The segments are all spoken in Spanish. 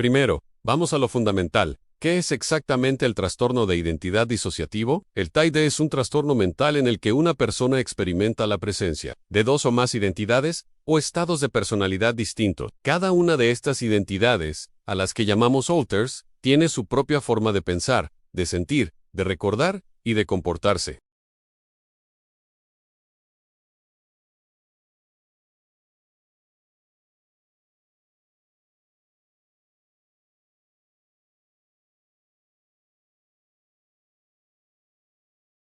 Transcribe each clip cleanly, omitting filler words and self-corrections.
Primero, vamos a lo fundamental. ¿Qué es exactamente el trastorno de identidad disociativo? El TID es un trastorno mental en el que una persona experimenta la presencia de dos o más identidades o estados de personalidad distintos. Cada una de estas identidades, a las que llamamos alters, tiene su propia forma de pensar, de sentir, de recordar y de comportarse.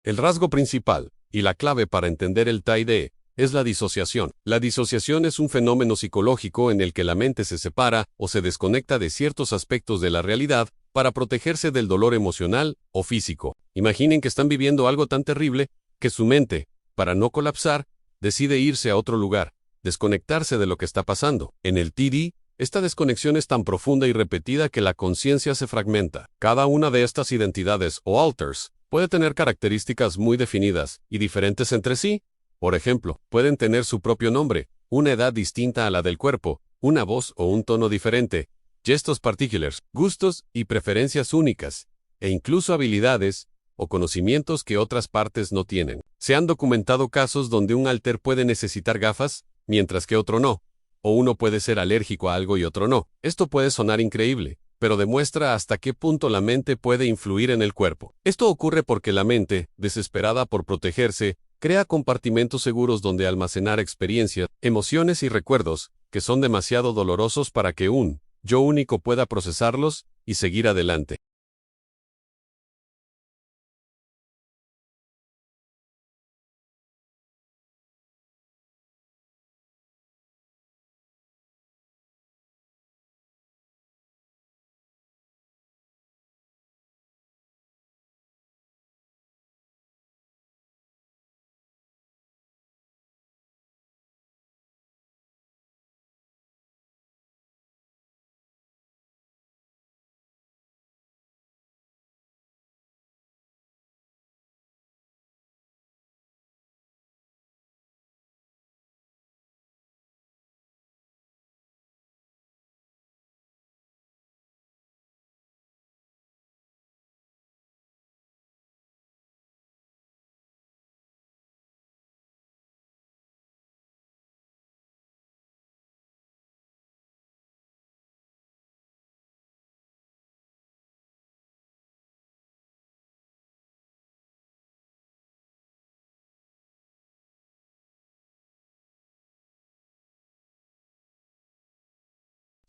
El rasgo principal, y la clave para entender el TID, es la disociación. La disociación es un fenómeno psicológico en el que la mente se separa o se desconecta de ciertos aspectos de la realidad para protegerse del dolor emocional o físico. Imaginen que están viviendo algo tan terrible que su mente, para no colapsar, decide irse a otro lugar, desconectarse de lo que está pasando. En el TD, esta desconexión es tan profunda y repetida que la conciencia se fragmenta. Cada una de estas identidades o alters puede tener características muy definidas y diferentes entre sí. Por ejemplo, pueden tener su propio nombre, una edad distinta a la del cuerpo, una voz o un tono diferente, gestos particulars, gustos y preferencias únicas, e incluso habilidades o conocimientos que otras partes no tienen. Se han documentado casos donde un alter puede necesitar gafas, mientras que otro no, o uno puede ser alérgico a algo y otro no. Esto puede sonar increíble, pero demuestra hasta qué punto la mente puede influir en el cuerpo. Esto ocurre porque la mente, desesperada por protegerse, crea compartimentos seguros donde almacenar experiencias, emociones y recuerdos, que son demasiado dolorosos para que un yo único pueda procesarlos y seguir adelante.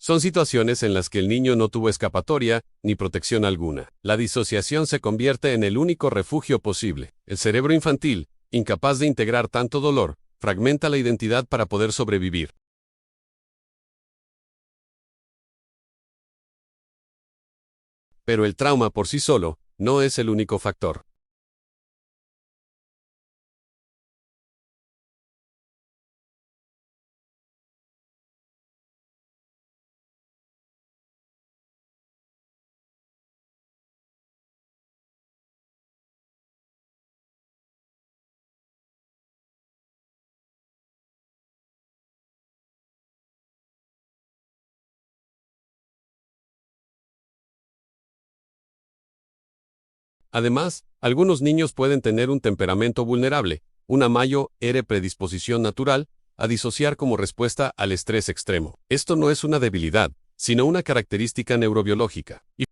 Son situaciones en las que el niño no tuvo escapatoria ni protección alguna. La disociación se convierte en el único refugio posible. El cerebro infantil, incapaz de integrar tanto dolor, fragmenta la identidad para poder sobrevivir. Pero el trauma por sí solo no es el único factor. Además, algunos niños pueden tener un temperamento vulnerable, una mayor predisposición natural a disociar como respuesta al estrés extremo. Esto no es una debilidad, sino una característica neurobiológica. Y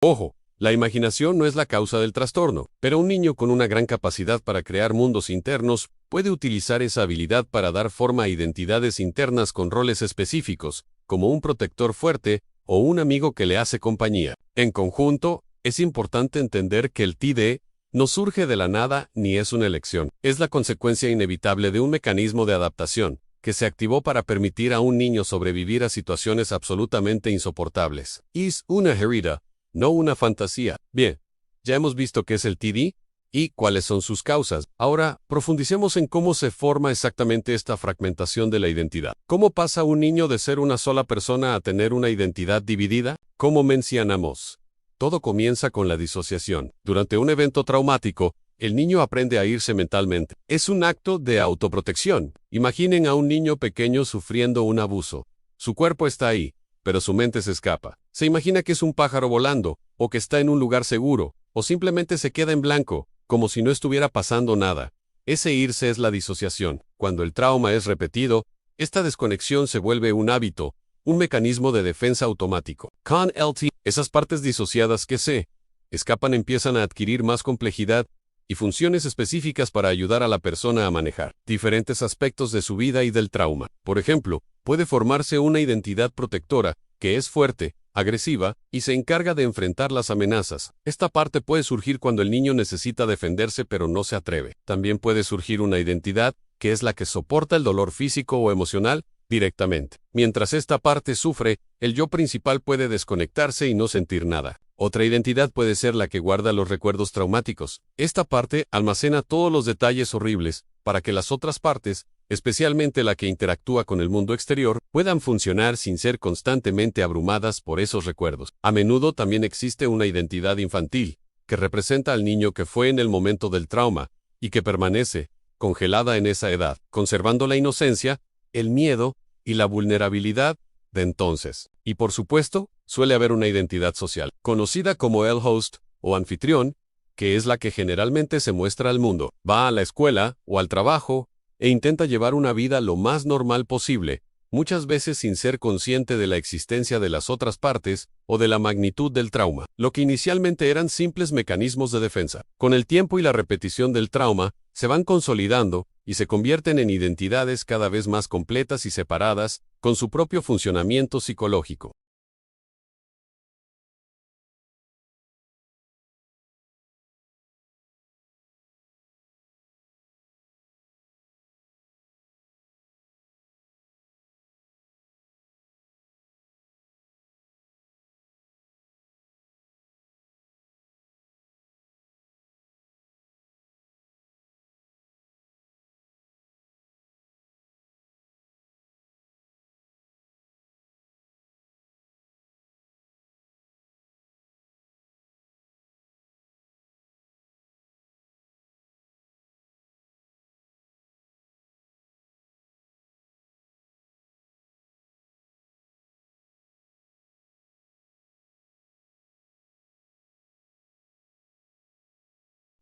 ojo, la imaginación no es la causa del trastorno, pero un niño con una gran capacidad para crear mundos internos puede utilizar esa habilidad para dar forma a identidades internas con roles específicos, como un protector fuerte o un amigo que le hace compañía. En conjunto, es importante entender que el TD no surge de la nada ni es una elección. Es la consecuencia inevitable de un mecanismo de adaptación que se activó para permitir a un niño sobrevivir a situaciones absolutamente insoportables. Es una herida, no una fantasía. Bien, ya hemos visto qué es el TD y cuáles son sus causas. Ahora, profundicemos en cómo se forma exactamente esta fragmentación de la identidad. ¿Cómo pasa un niño de ser una sola persona a tener una identidad dividida? Como mencionamos, todo comienza con la disociación. Durante un evento traumático, el niño aprende a irse mentalmente. Es un acto de autoprotección. Imaginen a un niño pequeño sufriendo un abuso. Su cuerpo está ahí, pero su mente se escapa. Se imagina que es un pájaro volando, o que está en un lugar seguro, o simplemente se queda en blanco, como si no estuviera pasando nada. Ese irse es la disociación. Cuando el trauma es repetido, esta desconexión se vuelve un hábito, un mecanismo de defensa automático. Con LT, esas partes disociadas que se escapan empiezan a adquirir más complejidad y funciones específicas para ayudar a la persona a manejar diferentes aspectos de su vida y del trauma. Por ejemplo, puede formarse una identidad protectora, que es fuerte, agresiva, y se encarga de enfrentar las amenazas. Esta parte puede surgir cuando el niño necesita defenderse pero no se atreve. También puede surgir una identidad, que es la que soporta el dolor físico o emocional, directamente. Mientras esta parte sufre, el yo principal puede desconectarse y no sentir nada. Otra identidad puede ser la que guarda los recuerdos traumáticos. Esta parte almacena todos los detalles horribles, para que las otras partes, especialmente la que interactúa con el mundo exterior, puedan funcionar sin ser constantemente abrumadas por esos recuerdos. A menudo también existe una identidad infantil, que representa al niño que fue en el momento del trauma, y que permanece, congelada en esa edad, conservando la inocencia, el miedo y la vulnerabilidad de entonces. Y por supuesto, suele haber una identidad social, conocida como el host o anfitrión, que es la que generalmente se muestra al mundo. Va a la escuela o al trabajo e intenta llevar una vida lo más normal posible, muchas veces sin ser consciente de la existencia de las otras partes o de la magnitud del trauma, lo que inicialmente eran simples mecanismos de defensa. Con el tiempo y la repetición del trauma, se van consolidando y se convierten en identidades cada vez más completas y separadas, con su propio funcionamiento psicológico.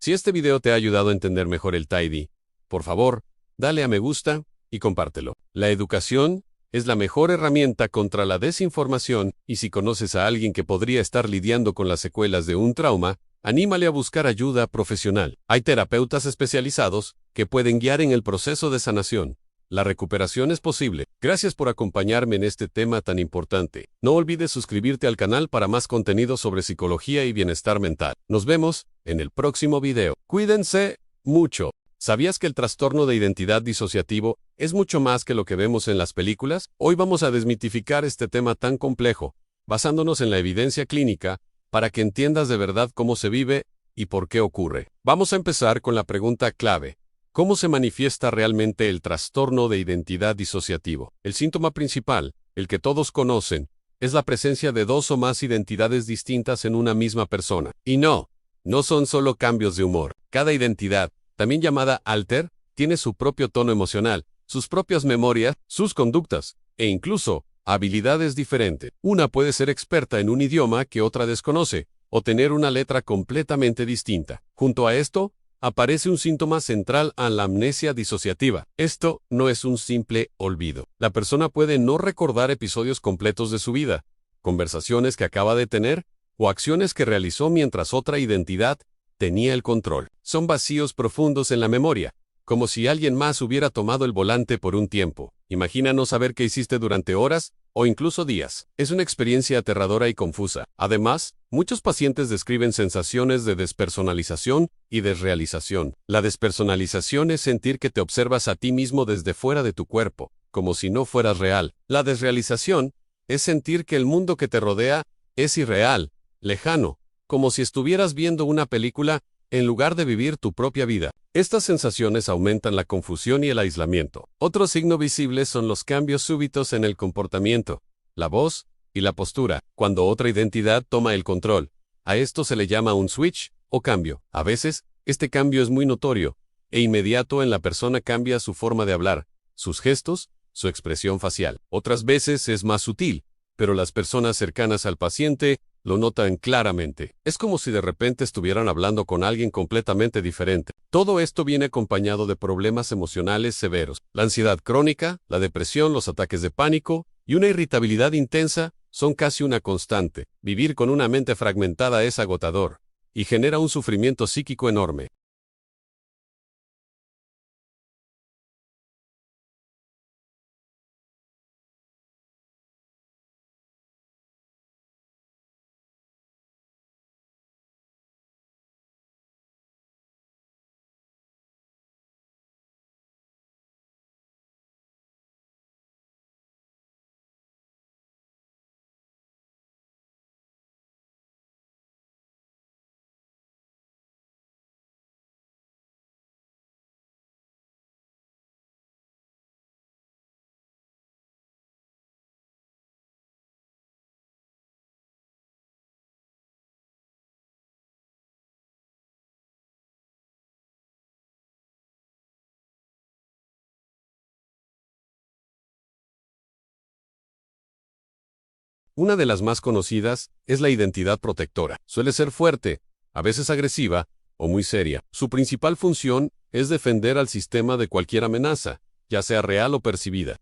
Si este video te ha ayudado a entender mejor el Tidy, por favor, dale a me gusta y compártelo. La educación es la mejor herramienta contra la desinformación, y si conoces a alguien que podría estar lidiando con las secuelas de un trauma, anímale a buscar ayuda profesional. Hay terapeutas especializados que pueden guiar en el proceso de sanación. La recuperación es posible. Gracias por acompañarme en este tema tan importante. No olvides suscribirte al canal para más contenido sobre psicología y bienestar mental. Nos vemos en el próximo video. Cuídense mucho. ¿Sabías que el trastorno de identidad disociativo es mucho más que lo que vemos en las películas? Hoy vamos a desmitificar este tema tan complejo, basándonos en la evidencia clínica, para que entiendas de verdad cómo se vive y por qué ocurre. Vamos a empezar con la pregunta clave. ¿Cómo se manifiesta realmente el trastorno de identidad disociativo? El síntoma principal, el que todos conocen, es la presencia de dos o más identidades distintas en una misma persona. Y no son solo cambios de humor. Cada identidad, también llamada alter, tiene su propio tono emocional, sus propias memorias, sus conductas, e incluso habilidades diferentes. Una puede ser experta en un idioma que otra desconoce, o tener una letra completamente distinta. Junto a esto, aparece un síntoma central a la amnesia disociativa. Esto no es un simple olvido. La persona puede no recordar episodios completos de su vida, conversaciones que acaba de tener, o acciones que realizó mientras otra identidad tenía el control. Son vacíos profundos en la memoria, como si alguien más hubiera tomado el volante por un tiempo. Imagina no saber qué hiciste durante horas o incluso días. Es una experiencia aterradora y confusa. Además, muchos pacientes describen sensaciones de despersonalización y desrealización. La despersonalización es sentir que te observas a ti mismo desde fuera de tu cuerpo, como si no fueras real. La desrealización es sentir que el mundo que te rodea es irreal, lejano, como si estuvieras viendo una película en lugar de vivir tu propia vida. Estas sensaciones aumentan la confusión y el aislamiento. Otro signo visible son los cambios súbitos en el comportamiento, la voz y la postura, cuando otra identidad toma el control. A esto se le llama un switch o cambio. A veces, Este cambio es muy notorio e inmediato. En la persona cambia su forma de hablar, sus gestos, su expresión facial. Otras veces es más sutil, pero las personas cercanas al paciente lo notan claramente. Es como si de repente estuvieran hablando con alguien completamente diferente. Todo esto viene acompañado de problemas emocionales severos. La ansiedad crónica, la depresión, los ataques de pánico y una irritabilidad intensa son casi una constante. Vivir con una mente fragmentada es agotador y genera un sufrimiento psíquico enorme. Una de las más conocidas es la identidad protectora. Suele ser fuerte, a veces agresiva o muy seria. Su principal función es defender al sistema de cualquier amenaza, ya sea real o percibida.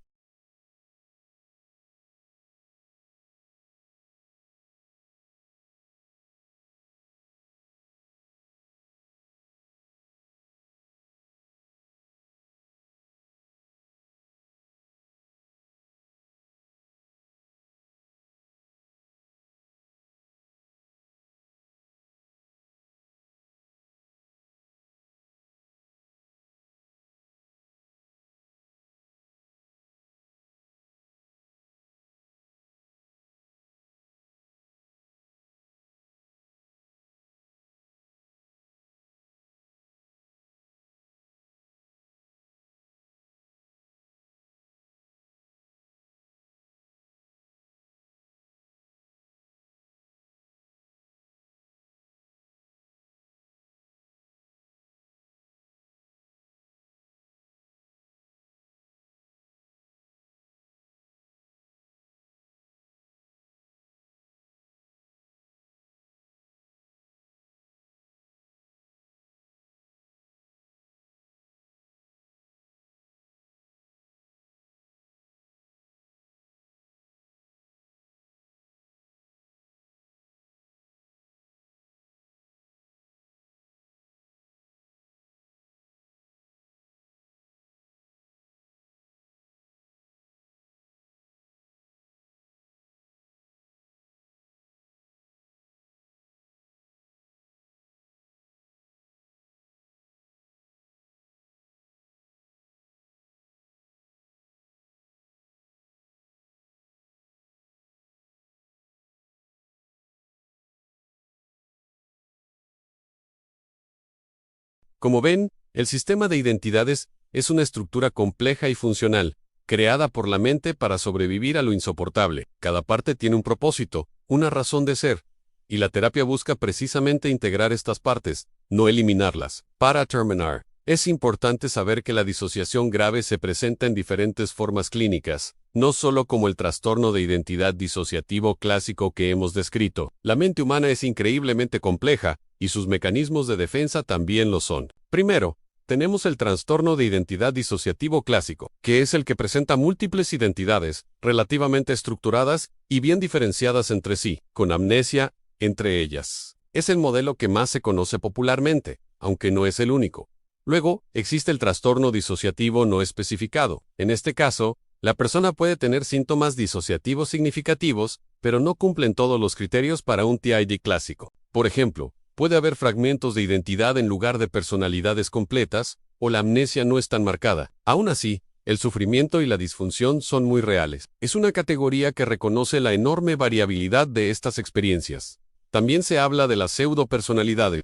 Como ven, el sistema de identidades es una estructura compleja y funcional, creada por la mente para sobrevivir a lo insoportable. Cada parte tiene un propósito, una razón de ser, y la terapia busca precisamente integrar estas partes, no eliminarlas. Para terminar, es importante saber que la disociación grave se presenta en diferentes formas clínicas, no solo como el trastorno de identidad disociativo clásico que hemos descrito. La mente humana es increíblemente compleja, y sus mecanismos de defensa también lo son. Primero, tenemos el trastorno de identidad disociativo clásico, que es el que presenta múltiples identidades, relativamente estructuradas y bien diferenciadas entre sí, con amnesia entre ellas. Es el modelo que más se conoce popularmente, aunque no es el único. Luego, existe el trastorno disociativo no especificado. En este caso, la persona puede tener síntomas disociativos significativos, pero no cumplen todos los criterios para un TID clásico. Por ejemplo, puede haber fragmentos de identidad en lugar de personalidades completas, o la amnesia no es tan marcada. Aún así, el sufrimiento y la disfunción son muy reales. Es una categoría que reconoce la enorme variabilidad de estas experiencias. También se habla de las pseudo-personalidades,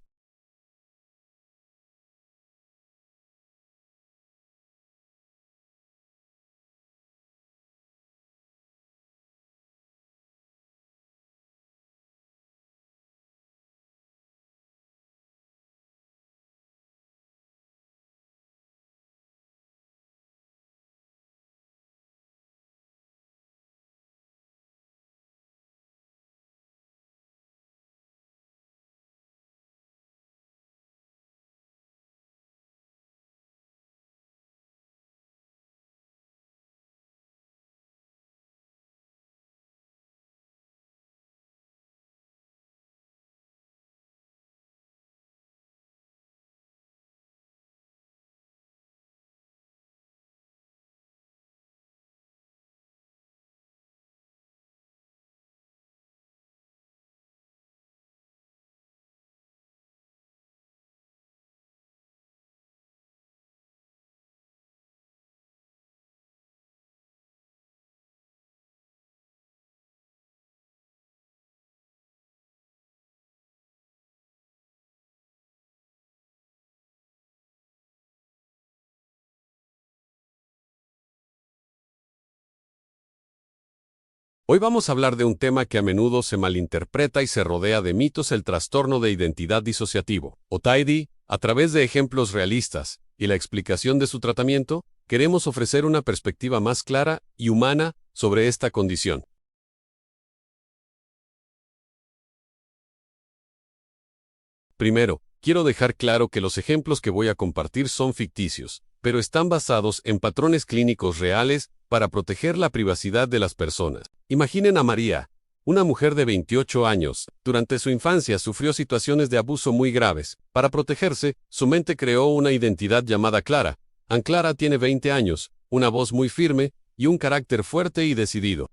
Hoy vamos a hablar de un tema que a menudo se malinterpreta y se rodea de mitos: el trastorno de identidad disociativo, o TID. A través de ejemplos realistas y la explicación de su tratamiento, queremos ofrecer una perspectiva más clara y humana sobre esta condición. Primero, quiero dejar claro que los ejemplos que voy a compartir son ficticios, pero están basados en patrones clínicos reales para proteger la privacidad de las personas. Imaginen a María, una mujer de 28 años. Durante su infancia sufrió situaciones de abuso muy graves. Para protegerse, su mente creó una identidad llamada Clara. Clara tiene 20 años, una voz muy firme y un carácter fuerte y decidido.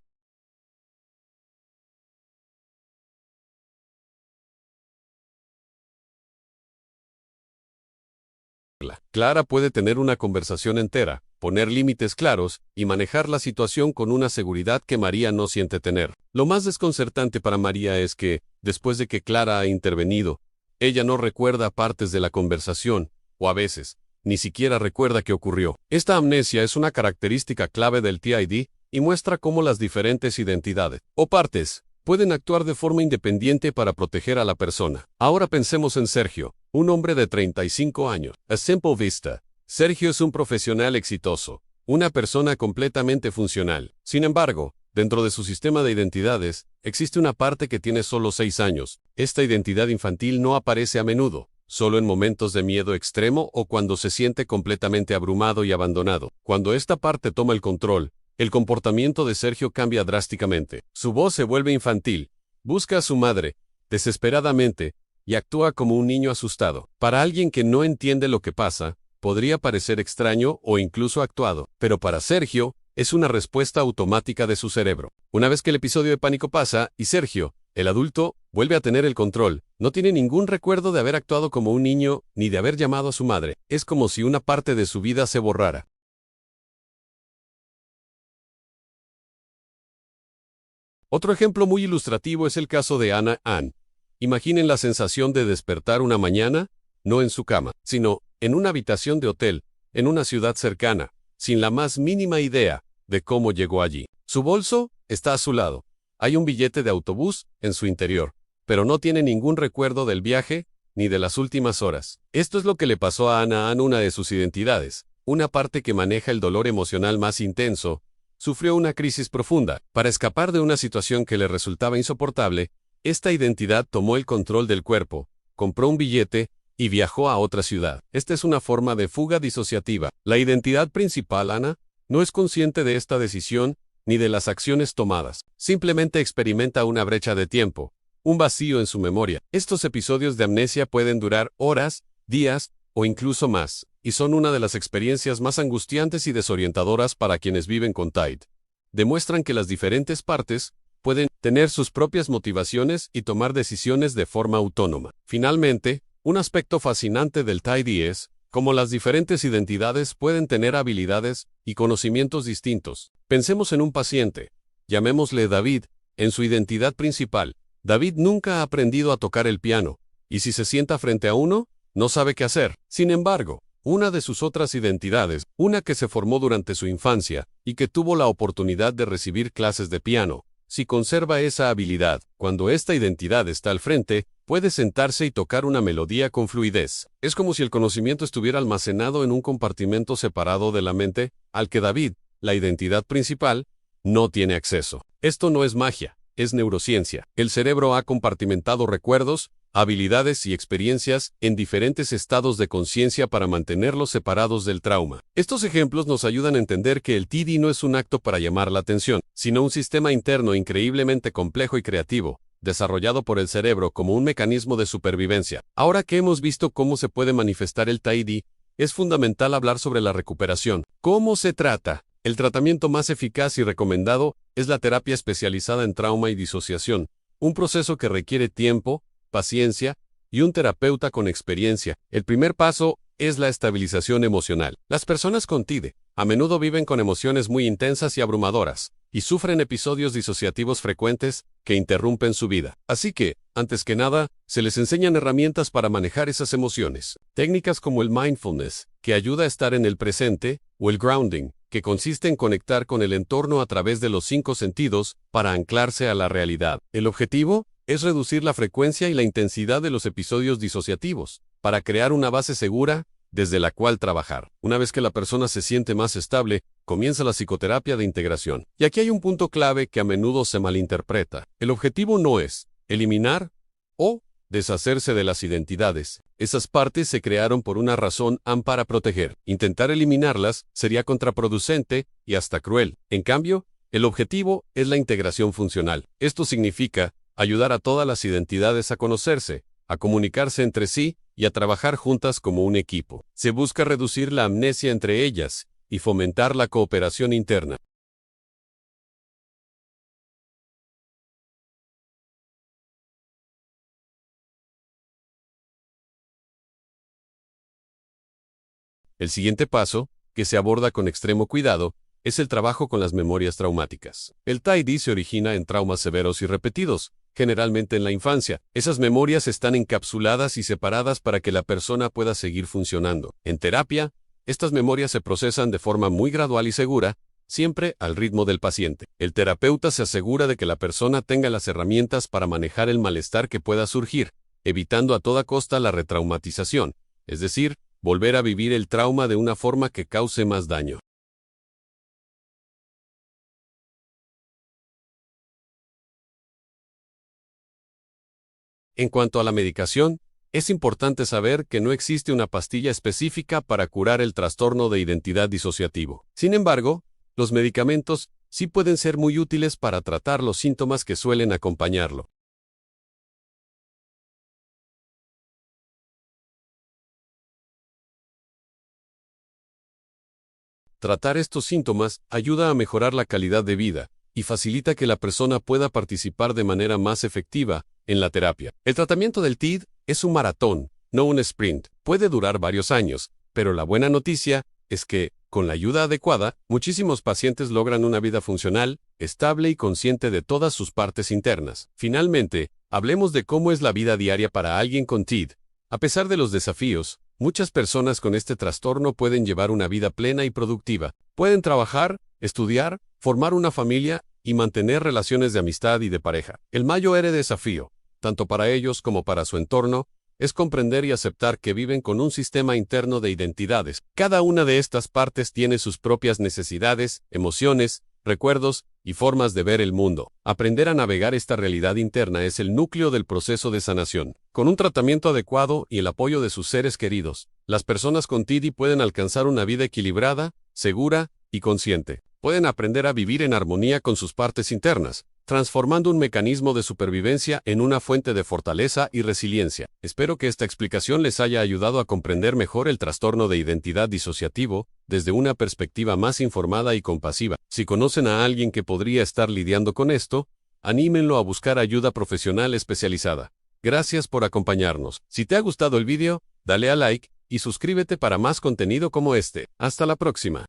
Clara puede tener una conversación entera, poner límites claros y manejar la situación con una seguridad que María no siente tener. Lo más desconcertante para María es que, después de que Clara ha intervenido, ella no recuerda partes de la conversación, o a veces, ni siquiera recuerda qué ocurrió. Esta amnesia es una característica clave del TID y muestra cómo las diferentes identidades, o partes, pueden actuar de forma independiente para proteger a la persona. Ahora pensemos en Sergio, un hombre de 35 años. A simple vista, Sergio es un profesional exitoso, una persona completamente funcional. Sin embargo, dentro de su sistema de identidades, existe una parte que tiene solo 6 años. Esta identidad infantil no aparece a menudo, solo en momentos de miedo extremo o cuando se siente completamente abrumado y abandonado. Cuando esta parte toma el control, el comportamiento de Sergio cambia drásticamente. Su voz se vuelve infantil, busca a su madre, desesperadamente, y actúa como un niño asustado. Para alguien que no entiende lo que pasa, podría parecer extraño o incluso actuado, pero para Sergio, es una respuesta automática de su cerebro. Una vez que el episodio de pánico pasa, y Sergio, el adulto, vuelve a tener el control, no tiene ningún recuerdo de haber actuado como un niño, ni de haber llamado a su madre. Es como si una parte de su vida se borrara. Otro ejemplo muy ilustrativo es el caso de Anna Ann. Imaginen la sensación de despertar una mañana, no en su cama, sino en una habitación de hotel, en una ciudad cercana, sin la más mínima idea de cómo llegó allí. Su bolso está a su lado. Hay un billete de autobús en su interior, pero no tiene ningún recuerdo del viaje ni de las últimas horas. Esto es lo que le pasó a Anna Ann, una de sus identidades, una parte que maneja el dolor emocional más intenso. Sufrió una crisis profunda. Para escapar de una situación que le resultaba insoportable, esta identidad tomó el control del cuerpo, compró un billete y viajó a otra ciudad. Esta es una forma de fuga disociativa. La identidad principal, Ana, no es consciente de esta decisión ni de las acciones tomadas. Simplemente experimenta una brecha de tiempo, un vacío en su memoria. Estos episodios de amnesia pueden durar horas, días o incluso más, y son una de las experiencias más angustiantes y desorientadoras para quienes viven con TID. Demuestran que las diferentes partes pueden tener sus propias motivaciones y tomar decisiones de forma autónoma. Finalmente, un aspecto fascinante del TID es cómo las diferentes identidades pueden tener habilidades y conocimientos distintos. Pensemos en un paciente, llamémosle David. En su identidad principal, David nunca ha aprendido a tocar el piano, y si se sienta frente a uno, no sabe qué hacer. Sin embargo, una de sus otras identidades, una que se formó durante su infancia y que tuvo la oportunidad de recibir clases de piano, si conserva esa habilidad, cuando esta identidad está al frente, puede sentarse y tocar una melodía con fluidez. Es como si el conocimiento estuviera almacenado en un compartimento separado de la mente, al que David, la identidad principal, no tiene acceso. Esto no es magia, es neurociencia. El cerebro ha compartimentado recuerdos, habilidades y experiencias en diferentes estados de conciencia para mantenerlos separados del trauma. Estos ejemplos nos ayudan a entender que el TID no es un acto para llamar la atención, sino un sistema interno increíblemente complejo y creativo, desarrollado por el cerebro como un mecanismo de supervivencia. Ahora que hemos visto cómo se puede manifestar el TID, es fundamental hablar sobre la recuperación. ¿Cómo se trata? El tratamiento más eficaz y recomendado es la terapia especializada en trauma y disociación, un proceso que requiere tiempo, paciencia y un terapeuta con experiencia. El primer paso es la estabilización emocional. Las personas con TID a menudo viven con emociones muy intensas y abrumadoras, y sufren episodios disociativos frecuentes que interrumpen su vida. Así que, antes que nada, se les enseñan herramientas para manejar esas emociones. Técnicas como el mindfulness, que ayuda a estar en el presente, o el grounding, que consiste en conectar con el entorno a través de los 5 sentidos para anclarse a la realidad. El objetivo es reducir la frecuencia y la intensidad de los episodios disociativos, para crear una base segura desde la cual trabajar. Una vez que la persona se siente más estable, comienza la psicoterapia de integración. Y aquí hay un punto clave que a menudo se malinterpreta. El objetivo no es eliminar o deshacerse de las identidades. Esas partes se crearon por una razón para proteger. Intentar eliminarlas sería contraproducente y hasta cruel. En cambio, el objetivo es la integración funcional. Esto significa ayudar a todas las identidades a conocerse, a comunicarse entre sí y a trabajar juntas como un equipo. Se busca reducir la amnesia entre ellas y fomentar la cooperación interna. El siguiente paso, que se aborda con extremo cuidado, es el trabajo con las memorias traumáticas. El TID se origina en traumas severos y repetidos, generalmente en la infancia. Esas memorias están encapsuladas y separadas para que la persona pueda seguir funcionando. En terapia, estas memorias se procesan de forma muy gradual y segura, siempre al ritmo del paciente. El terapeuta se asegura de que la persona tenga las herramientas para manejar el malestar que pueda surgir, evitando a toda costa la retraumatización, es decir, volver a vivir el trauma de una forma que cause más daño. En cuanto a la medicación, es importante saber que no existe una pastilla específica para curar el trastorno de identidad disociativo. Sin embargo, los medicamentos sí pueden ser muy útiles para tratar los síntomas que suelen acompañarlo. Tratar estos síntomas ayuda a mejorar la calidad de vida y facilita que la persona pueda participar de manera más efectiva en la terapia. El tratamiento del TID es un maratón, no un sprint. Puede durar varios años, pero la buena noticia es que, con la ayuda adecuada, muchísimos pacientes logran una vida funcional, estable y consciente de todas sus partes internas. Finalmente, hablemos de cómo es la vida diaria para alguien con TID. A pesar de los desafíos, muchas personas con este trastorno pueden llevar una vida plena y productiva. Pueden trabajar, estudiar, formar una familia y mantener relaciones de amistad y de pareja. El mayor desafío, tanto para ellos como para su entorno, es comprender y aceptar que viven con un sistema interno de identidades. Cada una de estas partes tiene sus propias necesidades, emociones, recuerdos y formas de ver el mundo. Aprender a navegar esta realidad interna es el núcleo del proceso de sanación. Con un tratamiento adecuado y el apoyo de sus seres queridos, las personas con TID pueden alcanzar una vida equilibrada, segura y consciente. Pueden aprender a vivir en armonía con sus partes internas, transformando un mecanismo de supervivencia en una fuente de fortaleza y resiliencia. Espero que esta explicación les haya ayudado a comprender mejor el trastorno de identidad disociativo desde una perspectiva más informada y compasiva. Si conocen a alguien que podría estar lidiando con esto, anímenlo a buscar ayuda profesional especializada. Gracias por acompañarnos. Si te ha gustado el vídeo, dale a like y suscríbete para más contenido como este. Hasta la próxima.